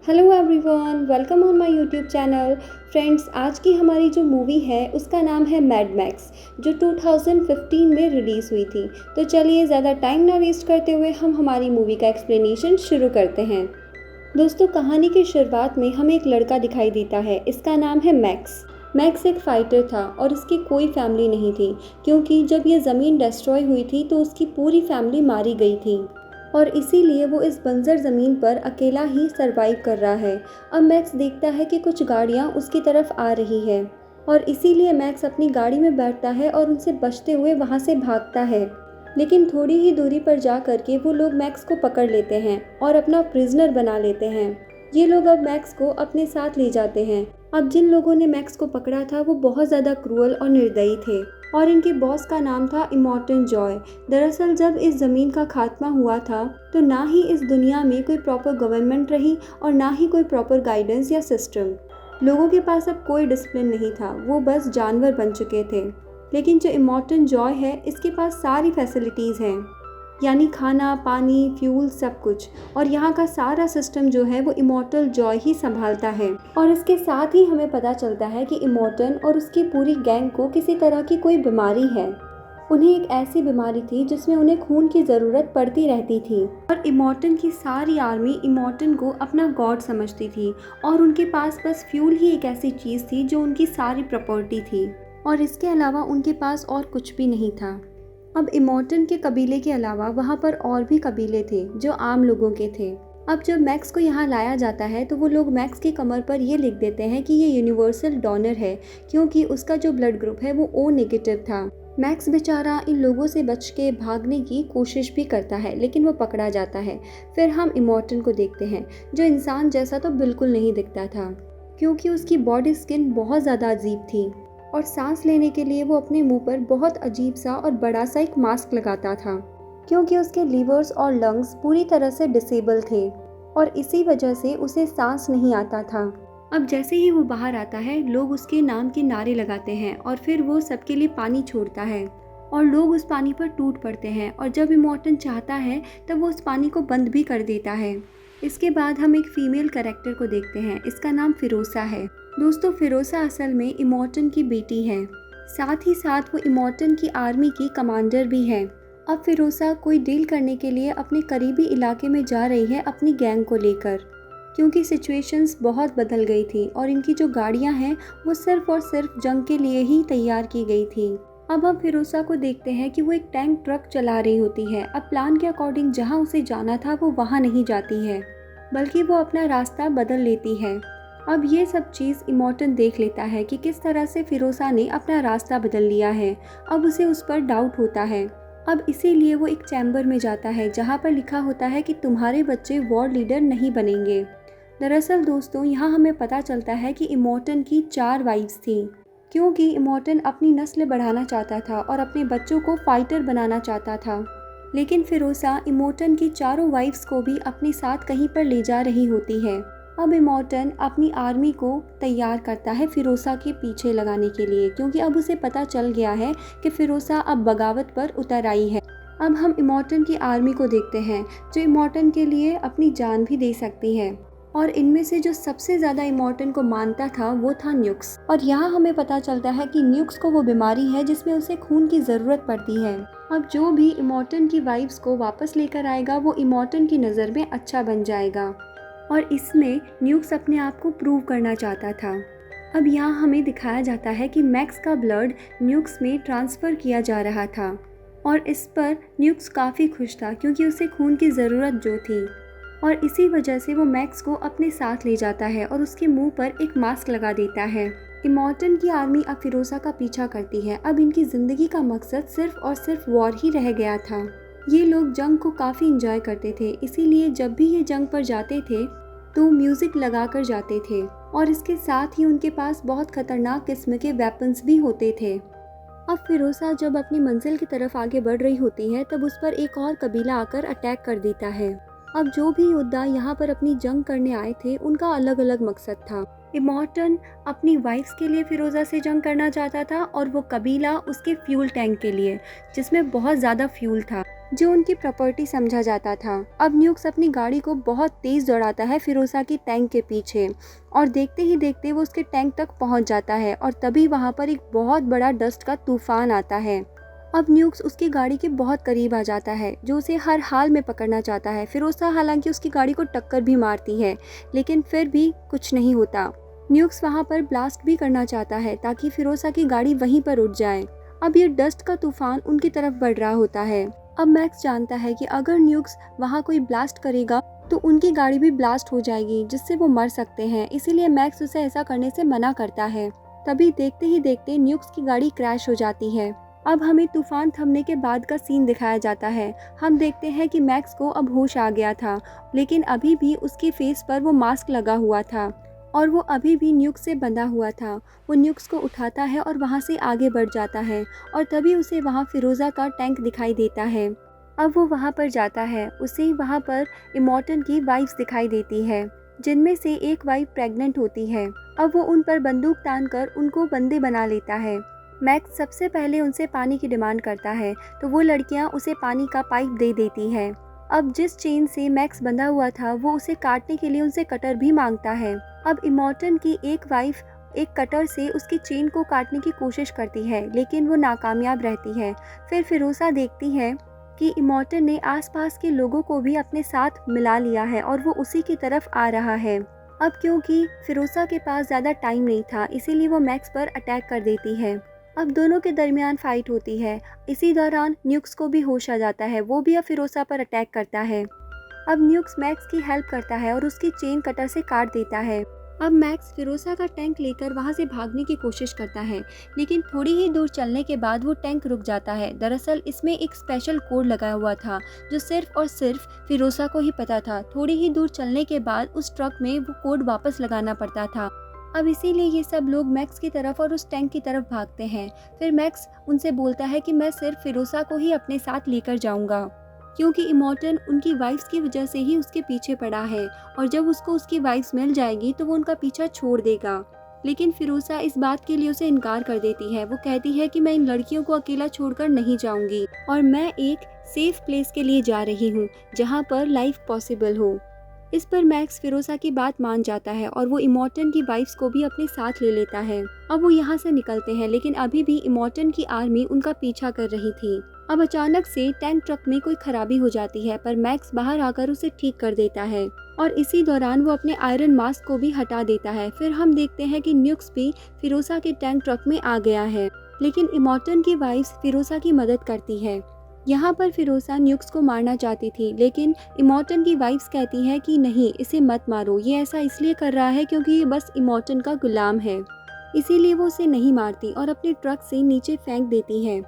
Hello everyone, welcome on my YouTube channel. Friends, आज की हमारी जो मूवी है उसका नाम है मैड मैक्स, जो 2015 में रिलीज़ हुई थी। तो चलिए ज़्यादा टाइम ना वेस्ट करते हुए हम हमारी मूवी का एक्सप्लेनेशन शुरू करते हैं। दोस्तों, कहानी की शुरुआत में हमें एक लड़का दिखाई देता है। इसका नाम है मैक्स। मैक्स एक फाइटर था और उसकी कोई फैमिली नहीं थी, क्योंकि जब ये ज़मीन डिस्ट्रॉय हुई थी तो उसकी पूरी फैमिली मारी गई थी और इसीलिए वो इस बंजर ज़मीन पर अकेला ही सरवाइव कर रहा है। अब मैक्स देखता है कि कुछ गाड़ियाँ उसकी तरफ आ रही है और इसीलिए मैक्स अपनी गाड़ी में बैठता है और उनसे बचते हुए वहाँ से भागता है। लेकिन थोड़ी ही दूरी पर जा कर के वो लोग मैक्स को पकड़ लेते हैं और अपना प्रिजनर बना लेते हैं। ये लोग अब मैक्स को अपने साथ ले जाते हैं। अब जिन लोगों ने मैक्स को पकड़ा था वो बहुत ज़्यादा क्रूअल और निर्दयी थे और इनके बॉस का नाम था इमॉर्टन जॉय। दरअसल जब इस ज़मीन का खात्मा हुआ था तो ना ही इस दुनिया में कोई प्रॉपर गवर्नमेंट रही और ना ही कोई प्रॉपर गाइडेंस या सिस्टम। लोगों के पास अब कोई डिसिप्लिन नहीं था, वो बस जानवर बन चुके थे। लेकिन जो इमॉर्टन जॉय है, इसके पास सारी फैसिलिटीज़ हैं, यानी खाना, पानी, फ्यूल, सब कुछ। और यहाँ का सारा सिस्टम जो है वो इमॉर्टल जॉय ही संभालता है। और इसके साथ ही हमें पता चलता है कि इमॉर्टन और उसकी पूरी गैंग को किसी तरह की कोई बीमारी है। उन्हें एक ऐसी बीमारी थी जिसमें उन्हें खून की ज़रूरत पड़ती रहती थी और इमॉर्टन की सारी आर्मी इमॉर्टन को अपना गॉड समझती थी और उनके पास बस फ्यूल ही एक ऐसी चीज़ थी जो उनकी सारी प्रॉपर्टी थी और इसके अलावा उनके पास और कुछ भी नहीं था। अब इमॉर्टन के कबीले के अलावा वहाँ पर और भी कबीले थे जो आम लोगों के थे। अब जब मैक्स को यहाँ लाया जाता है तो वो लोग मैक्स की कमर पर ये लिख देते हैं कि ये यूनिवर्सल डोनर है, क्योंकि उसका जो ब्लड ग्रुप है वो ओ नेगेटिव था। मैक्स बेचारा इन लोगों से बच के भागने की कोशिश भी करता है, लेकिन वो पकड़ा जाता है। फिर हम इमॉर्टन को देखते हैं, जो इंसान जैसा तो बिल्कुल नहीं दिखता था, क्योंकि उसकी बॉडी स्किन बहुत ज़्यादा अजीब थी और सांस लेने के लिए वो अपने मुंह पर बहुत अजीब सा और बड़ा सा एक मास्क लगाता था, क्योंकि उसके लीवर्स और लंग्स पूरी तरह से डिसेबल थे और इसी वजह से उसे सांस नहीं आता था। अब जैसे ही वो बाहर आता है, लोग उसके नाम के नारे लगाते हैं और फिर वो सबके लिए पानी छोड़ता है और लोग उस पानी पर टूट पड़ते हैं और जब इमॉर्टन चाहता है तब वो उस पानी को बंद भी कर देता है। इसके बाद हम एक फीमेल कैरेक्टर को देखते हैं। इसका नाम फिरोसा है। दोस्तों, फिरोसा असल में इमॉर्टन की बेटी है, साथ ही साथ वो इमॉर्टन की आर्मी की कमांडर भी है। अब फिरोसा कोई डील करने के लिए अपने करीबी इलाके में जा रही है अपनी गैंग को लेकर, क्योंकि सिचुएशंस बहुत बदल गई थी और इनकी जो गाड़ियां हैं वो सिर्फ और सिर्फ जंग के लिए ही तैयार की गई थी। अब हम फिरोसा को देखते हैं कि वो एक टैंक ट्रक चला रही होती है। अब प्लान के अकॉर्डिंग जहां उसे जाना था वो वहां नहीं जाती है, बल्कि वो अपना रास्ता बदल लेती है। अब ये सब चीज़ इमॉर्टन देख लेता है कि किस तरह से फिरोसा ने अपना रास्ता बदल लिया है। अब उसे उस पर डाउट होता है। अब इसीलिए वो एक चैम्बर में जाता है जहाँ पर लिखा होता है कि तुम्हारे बच्चे वॉर लीडर नहीं बनेंगे। दरअसल दोस्तों, यहाँ हमें पता चलता है कि इमॉर्टन की 4 वाइफ्स थीं, क्योंकि इमॉर्टन अपनी नस्ल बढ़ाना चाहता था और अपने बच्चों को फाइटर बनाना चाहता था। लेकिन फिरोसा इमॉर्टन की चारों वाइफ्स को भी अपने साथ कहीं पर ले जा रही होती है। अब इमॉर्टन अपनी आर्मी को तैयार करता है फिरोसा के पीछे लगाने के लिए, क्योंकि अब उसे पता चल गया है कि फिरोसा अब बगावत पर उतर आई है। अब हम इमॉर्टन की आर्मी को देखते हैं, जो इमॉर्टन के लिए अपनी जान भी दे सकती है। और इनमें से जो सबसे ज़्यादा इमॉर्टन को मानता था वो था न्यूक्स। और यहाँ हमें पता चलता है कि न्यूक्स को वो बीमारी है जिसमें उसे खून की ज़रूरत पड़ती है। अब जो भी इमॉर्टन की वाइफ्स को वापस लेकर आएगा वो इमॉर्टन की नज़र में अच्छा बन जाएगा और इसमें न्यूक्स अपने आप को प्रूव करना चाहता था। अब यहाँ हमें दिखाया जाता है कि मैक्स का ब्लड न्यूक्स में ट्रांसफ़र किया जा रहा था और इस पर न्यूक्स काफ़ी खुश था, क्योंकि उसे खून की ज़रूरत जो थी। और इसी वजह से वो मैक्स को अपने साथ ले जाता है और उसके मुंह पर एक मास्क लगा देता है। इमॉर्टन की आर्मी अब फिरोसा का पीछा करती है। अब इनकी ज़िंदगी का मकसद सिर्फ और सिर्फ वॉर ही रह गया था। ये लोग जंग को काफ़ी इंजॉय करते थे, इसीलिए जब भी ये जंग पर जाते थे तो म्यूज़िक लगा कर जाते थे और इसके साथ ही उनके पास बहुत ख़तरनाक किस्म के वेपन्स भी होते थे। अब फिरोसा जब अपनी मंजिल की तरफ आगे बढ़ रही होती है तब उस पर एक और कबीला आकर अटैक कर देता है। अब जो भी योद्धा यहाँ पर अपनी जंग करने आए थे उनका अलग अलग मकसद था। इमॉर्टन अपनी वाइफ्स के लिए फिरोजा से जंग करना चाहता था और वो कबीला उसके फ्यूल टैंक के लिए, जिसमें बहुत ज़्यादा फ्यूल था। जो उनकी प्रॉपर्टी समझा जाता था। अब न्यूक्स अपनी गाड़ी को बहुत तेज दौड़ाता है फिरोसा की टैंक के पीछे और देखते ही देखते वो उसके टैंक तक पहुंच जाता है और तभी वहां पर एक बहुत बड़ा डस्ट का तूफान आता है। अब न्यूक्स उसकी गाड़ी के बहुत करीब आ जाता है, जो उसे हर हाल में पकड़ना चाहता है। फिरोसा हालांकि उसकी गाड़ी को टक्कर भी मारती है, लेकिन फिर भी कुछ नहीं होता। न्यूक्स वहां पर ब्लास्ट भी करना चाहता है ताकि फिरोसा की गाड़ी वहीं पर उठ जाए। अब ये डस्ट का तूफान उनकी तरफ बढ़ रहा होता है। अब मैक्स जानता है कि अगर न्यूक्स वहां कोई ब्लास्ट करेगा तो उनकी गाड़ी भी ब्लास्ट हो जाएगी, जिससे वो मर सकते हैं। इसीलिए मैक्स उसे ऐसा करने से मना करता है। तभी देखते ही देखते न्यूक्स की गाड़ी क्रैश हो जाती है। अब हमें तूफान थमने के बाद का सीन दिखाया जाता है। हम देखते हैं कि मैक्स को अब होश आ गया था, लेकिन अभी भी उसके फेस पर वो मास्क लगा हुआ था और वो अभी भी न्यूक्स से बंधा हुआ था। वो न्यूक्स को उठाता है और वहाँ से आगे बढ़ जाता है और तभी उसे वहाँ फिरोज़ा का टैंक दिखाई देता है। अब वो वहाँ पर जाता है। उसे वहाँ पर इमॉर्टन की वाइफ्स दिखाई देती है, जिनमें से एक वाइफ प्रेग्नेंट होती है। अब वो उन पर बंदूक तानकर उनको बंदे बना लेता है। मैक्स सबसे पहले उनसे पानी की डिमांड करता है, तो वो लड़कियां उसे पानी का पाइप दे देती हैं। अब जिस चेन से मैक्स बंधा हुआ था वो उसे काटने के लिए उनसे कटर भी मांगता है। अब इमॉर्टन की एक वाइफ एक कटर से उसकी चेन को काटने की कोशिश करती है, लेकिन वो नाकामयाब रहती है। फिर फिरोसा देखती है कि इमॉर्टन ने आसपास के लोगों को भी अपने साथ मिला लिया है और वो उसी की तरफ आ रहा है। अब क्योंकि फिरोसा के पास ज़्यादा टाइम नहीं था, इसीलिए वो मैक्स पर अटैक कर देती है। अब दोनों के दरमियान फाइट होती है। इसी दौरान न्यूक्स को भी होश आ जाता है। वो भी अब फिरोसा पर अटैक करता है। अब न्यूक्स मैक्स की हेल्प करता है और उसकी चेन कटर से काट देता है। अब मैक्स फिरोसा का टैंक लेकर वहां से भागने की कोशिश करता है, लेकिन थोड़ी ही दूर चलने के बाद वो टैंक रुक जाता है। दरअसल इसमें एक स्पेशल कोड लगा हुआ था, जो सिर्फ और सिर्फ फिरोसा को ही पता था। थोड़ी ही दूर चलने के बाद उस ट्रक में वो कोड वापस लगाना पड़ता था। अब इसीलिए ये सब लोग मैक्स की तरफ और उस टैंक की तरफ भागते हैं। फिर मैक्स उनसे बोलता है कि मैं सिर्फ फिरोसा को ही अपने साथ लेकर जाऊंगा, क्योंकि इमॉर्टन उनकी वाइफ्स की वजह से ही उसके पीछे पड़ा है और जब उसको उसकी वाइफ्स मिल जाएगी तो वो उनका पीछा छोड़ देगा। लेकिन फिरोसा इस बात के लिए उसे इनकार कर देती है। वो कहती है कि मैं इन लड़कियों को अकेला छोड़कर नहीं जाऊंगी और मैं एक सेफ प्लेस के लिए जा रही हूँ, जहाँ पर लाइफ पॉसिबल हो। इस पर मैक्स फिरोसा की बात मान जाता है और वो इमॉर्टन की वाइफ्स को भी अपने साथ ले लेता है। अब वो यहाँ से निकलते हैं, लेकिन अभी भी इमॉर्टन की आर्मी उनका पीछा कर रही थी। अब अचानक से टैंक ट्रक में कोई खराबी हो जाती है, पर मैक्स बाहर आकर उसे ठीक कर देता है और इसी दौरान वो अपने आयरन मास्क को भी हटा देता है। फिर हम देखते हैं कि न्यूक्स भी फिरोसा के टैंक ट्रक में आ गया है, लेकिन इमॉर्टन की वाइफ्स फिरोसा की मदद करती है। यहाँ पर फिरोसा न्यूक्स को मारना चाहती थी, लेकिन इमॉर्टन की वाइफ्स कहती हैं कि नहीं, इसे मत मारो। ये ऐसा इसलिए कर रहा है क्योंकि ये बस इमॉर्टन का गुलाम है, इसीलिए वो उसे नहीं मारती और अपने ट्रक से नीचे फेंक देती हैं।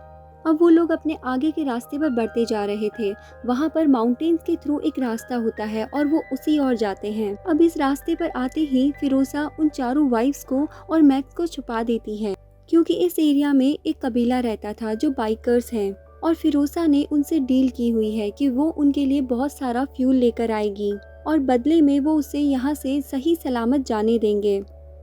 अब वो लोग अपने आगे के रास्ते पर बढ़ते जा रहे थे। वहाँ पर माउंटेन्स के थ्रू एक रास्ता होता है और वो उसी ओर जाते हैं। अब इस रास्ते पर आते ही फिरोसा उन चारों वाइफ्स को और मैक्स को छुपा देती है, क्योंकि इस एरिया में एक कबीला रहता था जो बाइकर्स हैं और फिरोसा ने उनसे डील की हुई है कि वो उनके लिए बहुत सारा फ्यूल लेकर आएगी और बदले में वो उसे यहाँ से सही सलामत जाने देंगे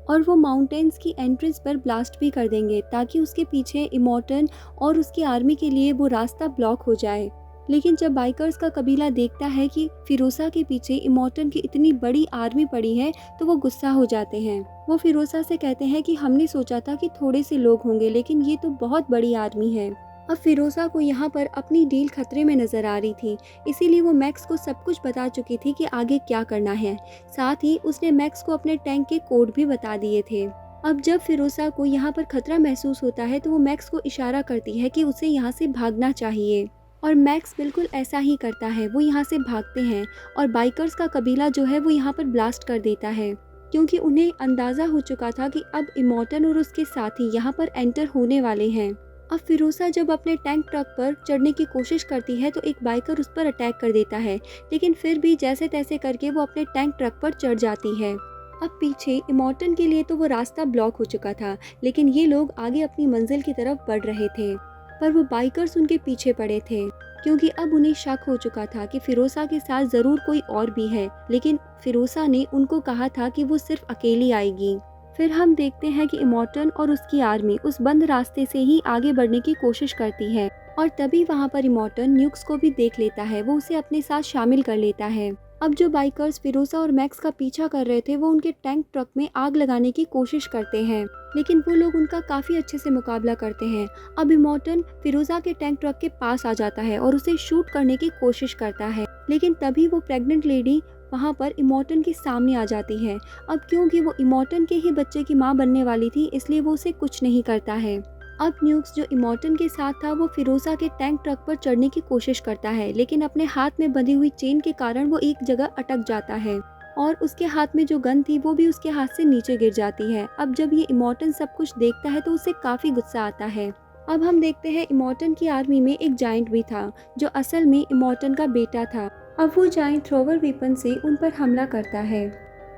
और वो माउंटेन्स की एंट्रेंस पर ब्लास्ट भी कर देंगे ताकि उसके पीछे इमॉर्टन और उसकी आर्मी के लिए वो रास्ता ब्लॉक हो जाए। लेकिन जब बाइकर्स का कबीला देखता है कि फिरोसा के पीछे इमॉर्टन की इतनी बड़ी आर्मी पड़ी है तो वो गुस्सा हो जाते हैं। वो फिरोसा से कहते हैं कि हमने सोचा था कि थोड़े से लोग होंगे, लेकिन ये तो बहुत बड़ी आर्मी है। अब फिरोसा को यहाँ पर अपनी डील खतरे में नजर आ रही थी, इसीलिए वो मैक्स को सब कुछ बता चुकी थी कि आगे क्या करना है। साथ ही उसने मैक्स को अपने टैंक के कोड भी बता दिए थे। अब जब फिरोसा को यहाँ पर खतरा महसूस होता है तो वो मैक्स को इशारा करती है कि उसे यहाँ से भागना चाहिए और मैक्स बिल्कुल ऐसा ही करता है। वो यहाँ से भागते हैं और बाइकर्स का कबीला जो है वो यहाँ पर ब्लास्ट कर देता है, क्योंकि उन्हें अंदाज़ा हो चुका था कि अब इमॉर्टन और उसके साथी यहाँ पर एंटर होने वाले हैं। अब फिरोसा जब अपने टैंक ट्रक पर चढ़ने की कोशिश करती है तो एक बाइकर उस पर अटैक कर देता है, लेकिन फिर भी जैसे तैसे करके वो अपने टैंक ट्रक पर चढ़ जाती है। अब पीछे इमॉर्टन के लिए तो वो रास्ता ब्लॉक हो चुका था, लेकिन ये लोग आगे अपनी मंजिल की तरफ बढ़ रहे थे, पर वो बाइकर्स उनके पीछे पड़े थे, क्योंकि अब उन्हें शक हो चुका था कि फिरोसा के साथ ज़रूर कोई और भी है। लेकिन फिरोसा ने उनको कहा था कि वो सिर्फ अकेली आएगी। फिर हम देखते हैं कि इमॉर्टन और उसकी आर्मी उस बंद रास्ते से ही आगे बढ़ने की कोशिश करती है और तभी वहाँ पर इमोर्टन न्यूक्स को भी देख लेता है, वो उसे अपने साथ शामिल कर लेता है। अब जो बाइकर्स फिरोज़ा और मैक्स का पीछा कर रहे थे वो उनके टैंक ट्रक में आग लगाने की कोशिश करते हैं, लेकिन वो लोग उनका काफ़ी अच्छे से मुकाबला करते हैं। अब इमोर्टन फिरोज़ा के टैंक ट्रक के पास आ जाता है और उसे शूट करने की कोशिश करता है, लेकिन तभी वो प्रेग्नेंट लेडी वहाँ पर इमोर्टन के सामने आ जाती है। अब क्योंकि वो इमोर्टन के ही बच्चे की माँ बनने वाली थी, इसलिए वो उसे कुछ नहीं करता है। अब न्यूक्स जो इमोर्टन के साथ था वो फिरोज़ा के टैंक ट्रक पर चढ़ने की कोशिश करता है, लेकिन अपने हाथ में बंधी हुई चेन के कारण वो एक जगह अटक जाता है और उसके हाथ में जो गन थी वो भी उसके हाथ से नीचे गिर जाती है। अब जब ये इमोर्टन सब कुछ देखता है तो उसे काफ़ी गुस्सा आता है। अब हम देखते हैं इमोर्टन की आर्मी में एक जायंट भी था जो असल में इमोर्टन का बेटा था। अब वो जायंट थ्रोवर वेपन से उन पर हमला करता है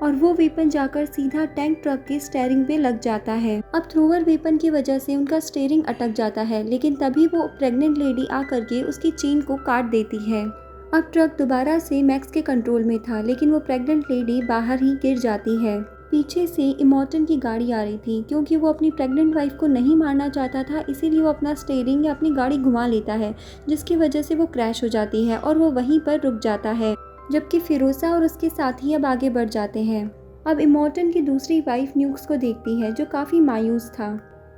और वो वेपन जाकर सीधा टैंक ट्रक के स्टीयरिंग पे लग जाता है। अब थ्रोवर वेपन की वजह से उनका स्टीयरिंग अटक जाता है, लेकिन तभी वो प्रेग्नेंट लेडी आकर के उसकी चेन को काट देती है। अब ट्रक दोबारा से मैक्स के कंट्रोल में था, लेकिन वो प्रेग्नेंट लेडी बाहर ही गिर जाती है। पीछे से इमोर्टन की गाड़ी आ रही थी, क्योंकि वो अपनी प्रेग्नेंट वाइफ को नहीं मारना चाहता था, इसीलिए वो अपना स्टीयरिंग या अपनी गाड़ी घुमा लेता है, जिसकी वजह से वो क्रैश हो जाती है और वो वहीं पर रुक जाता है, जबकि फिरोज़ा और उसके साथी अब आगे बढ़ जाते हैं। अब इमोर्टन की दूसरी वाइफ न्यूक्स को देखती है जो काफ़ी मायूस था।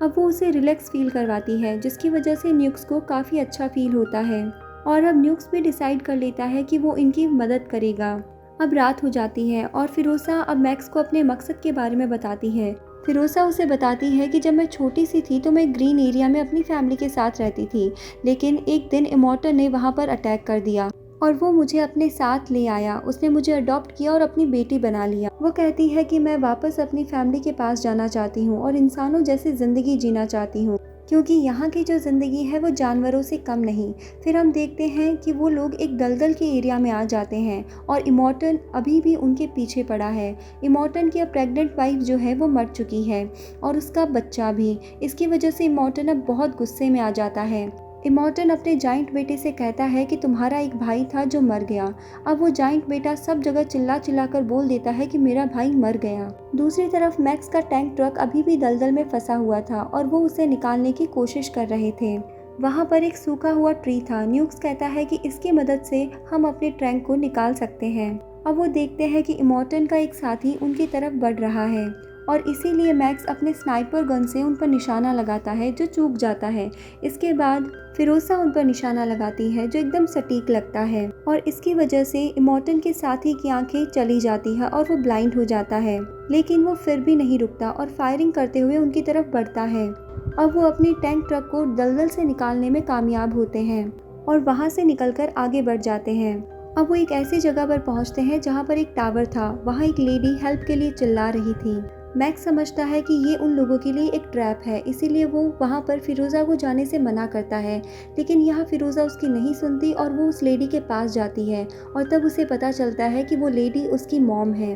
अब वो उसे रिलैक्स फील करवाती है, जिसकी वजह से न्यूक्स को काफ़ी अच्छा फील होता है और अब न्यूक्स भी डिसाइड कर लेता है कि वो इनकी मदद करेगा। अब रात हो जाती है और फिरोज़ा अब मैक्स को अपने मकसद के बारे में बताती है। फिरोज़ा उसे बताती है कि जब मैं छोटी सी थी तो मैं ग्रीन एरिया में अपनी फैमिली के साथ रहती थी, लेकिन एक दिन इमोर्टन ने वहाँ पर अटैक कर दिया और वो मुझे अपने साथ ले आया। उसने मुझे अडॉप्ट किया और अपनी बेटी बना लिया। वो कहती है कि मैं वापस अपनी फैमिली के पास जाना चाहती हूँ और इंसानों जैसी ज़िंदगी जीना चाहती हूँ, क्योंकि यहाँ की जो ज़िंदगी है वो जानवरों से कम नहीं। फिर हम देखते हैं कि वो लोग एक दलदल के एरिया में आ जाते हैं और इमोर्टन अभी भी उनके पीछे पड़ा है। इमोर्टन की अब प्रेग्नेंट वाइफ जो है वो मर चुकी है और उसका बच्चा भी। इसकी वजह से इमोर्टन अब बहुत गुस्से में आ जाता है। इमोर्टन अपने जाइंट बेटे से कहता है कि तुम्हारा एक भाई था जो मर गया। अब वो जाइंट बेटा सब जगह चिल्ला चिल्ला कर बोल देता है कि मेरा भाई मर गया। दूसरी तरफ मैक्स का टैंक ट्रक अभी भी दलदल में फंसा हुआ था और वो उसे निकालने की कोशिश कर रहे थे। वहाँ पर एक सूखा हुआ ट्री था। न्यूक्स कहता है कि इसकी मदद से हम अपने टैंक को निकाल सकते हैं। अब वो देखते हैं कि इमोर्टन का एक साथी उनकी तरफ बढ़ रहा है और इसीलिए मैक्स अपने स्नाइपर गन से उन पर निशाना लगाता है जो चूक जाता है। इसके बाद फिरोज़ा उन पर निशाना लगाती है जो एकदम सटीक लगता है और इसकी वजह से इमोर्टन के साथी की आंखें चली जाती है और वो ब्लाइंड हो जाता है, लेकिन वो फिर भी नहीं रुकता और फायरिंग करते हुए उनकी तरफ बढ़ता है। अब वो अपने टैंक ट्रक को दलदल से निकालने में कामयाब होते हैं और वहाँ से निकलकर आगे बढ़ जाते हैं। अब वो एक ऐसी जगह पर पहुँचते हैं जहाँ पर एक टावर था। वहाँ एक लेडी हेल्प के लिए चिल्ला रही थी। मैक्स समझता है कि ये उन लोगों के लिए एक ट्रैप है, इसीलिए वो वहाँ पर फिरोज़ा को जाने से मना करता है, लेकिन यहाँ फिरोज़ा उसकी नहीं सुनती और वो उस लेडी के पास जाती है और तब उसे पता चलता है कि वो लेडी उसकी मॉम है।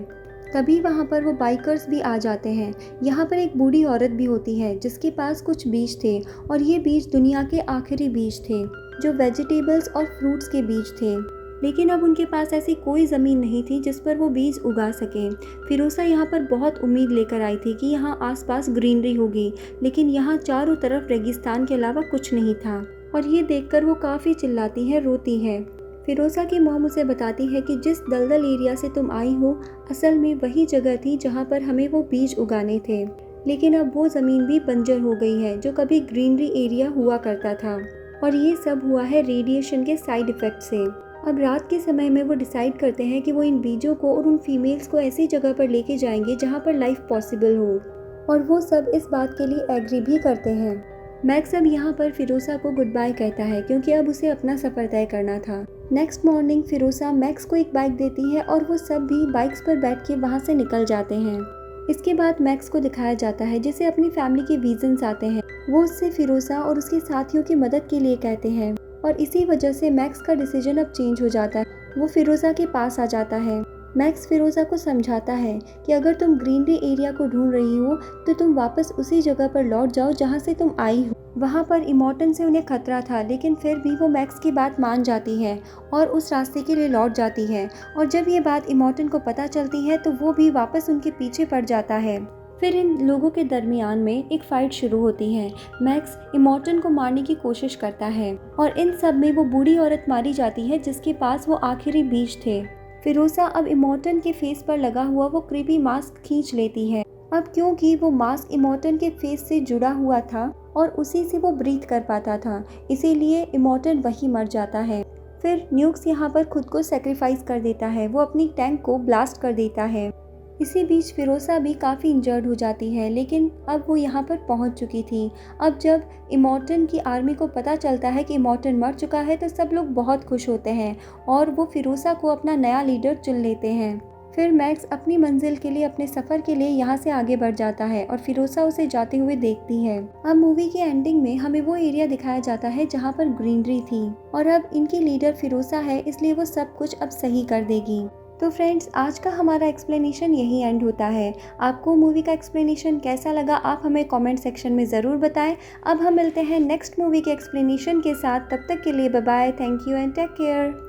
तभी वहाँ पर वो बाइकर्स भी आ जाते हैं। यहाँ पर एक बूढ़ी औरत भी होती है जिसके पास कुछ बीज थे और ये बीज दुनिया के आखिरी बीज थे जो वेजिटेबल्स और फ्रूट्स के बीज थे, लेकिन अब उनके पास ऐसी कोई ज़मीन नहीं थी जिस पर वो बीज उगा सकें। फिरोज़ा यहाँ पर बहुत उम्मीद लेकर आई थी कि यहाँ आसपास ग्रीनरी होगी, लेकिन यहाँ चारों तरफ रेगिस्तान के अलावा कुछ नहीं था और ये देखकर वो काफ़ी चिल्लाती है, रोती है। फिरोज़ा की मॉम उसे बताती है कि जिस दलदल एरिया से तुम आई हो असल में वही जगह थी जहाँ पर हमें वो बीज उगाने थे, लेकिन अब वो ज़मीन भी बंजर हो गई है जो कभी ग्रीनरी एरिया हुआ करता था और ये सब हुआ है रेडिएशन के साइड इफ़ेक्ट से। अब रात के समय में वो डिसाइड करते हैं कि वो इन बीजों को और उन फीमेल्स को ऐसी जगह पर लेके जाएंगे जहाँ पर लाइफ पॉसिबल हो और वो सब इस बात के लिए एग्री भी करते हैं। मैक्स अब यहाँ पर फिरोज़ा को गुड बाय कहता है क्योंकि अब उसे अपना सफ़र तय करना था। नेक्स्ट मॉर्निंग फिरोज़ा मैक्स को एक बाइक देती है और वो सब भी बाइक्स पर बैठ के वहाँ से निकल जाते हैं। इसके बाद मैक्स को दिखाया जाता है जिसे अपनी फैमिली के विजन्स आते हैं। वो उससे फिरोज़ा और उसके साथियों की मदद के लिए कहते हैं और इसी वजह से मैक्स का डिसीजन अब चेंज हो जाता है। वो फिरोज़ा के पास आ जाता है। मैक्स फिरोज़ा को समझाता है कि अगर तुम ग्रीनरी एरिया को ढूंढ रही हो तो तुम वापस उसी जगह पर लौट जाओ जहां से तुम आई हो। वहां पर इमोर्टन से उन्हें खतरा था, लेकिन फिर भी वो मैक्स की बात मान जाती है और उस रास्ते के लिए लौट जाती है और जब ये बात इमोर्टन को पता चलती है तो वो भी वापस उनके पीछे पड़ जाता है। फिर इन लोगों के दरमियान में एक फाइट शुरू होती है। मैक्स इमोर्टन को मारने की कोशिश करता है और इन सब में वो बूढ़ी औरत मारी जाती है जिसके पास वो आखिरी बीज थे। फिरोसा अब इमोर्टन के फेस पर लगा हुआ वो क्रीपी मास्क खींच लेती है। अब क्योंकि वो मास्क इमोर्टन के फेस से जुड़ा हुआ था और उसी से वो ब्रीथ कर पाता था, इसीलिए इमोर्टन वहीं मर जाता है। फिर न्यूक्स यहाँ पर खुद को सेक्रीफाइस कर देता है, वो अपनी टैंक को ब्लास्ट कर देता है। इसी बीच फिरोसा भी काफ़ी इंजर्ड हो जाती है, लेकिन अब वो यहाँ पर पहुँच चुकी थी। अब जब इमोर्टन की आर्मी को पता चलता है कि इमोर्टन मर चुका है तो सब लोग बहुत खुश होते हैं और वो फिरोसा को अपना नया लीडर चुन लेते हैं। फिर मैक्स अपनी मंजिल के लिए, अपने सफ़र के लिए यहाँ से आगे बढ़ जाता है और फिरोसा उसे जाते हुए देखती है। अब मूवी की एंडिंग में हमें वो एरिया दिखाया जाता है जहाँ पर ग्रीनरी थी और अब इनकी लीडर फिरोसा है, इसलिए वो सब कुछ अब सही कर देगी। तो फ्रेंड्स, आज का हमारा एक्सप्लेनेशन यही एंड होता है। आपको मूवी का एक्सप्लेनेशन कैसा लगा आप हमें कमेंट सेक्शन में ज़रूर बताएं। अब हम मिलते हैं नेक्स्ट मूवी के एक्सप्लेनेशन के साथ। तब तक के लिए bye bye, thank you and take care.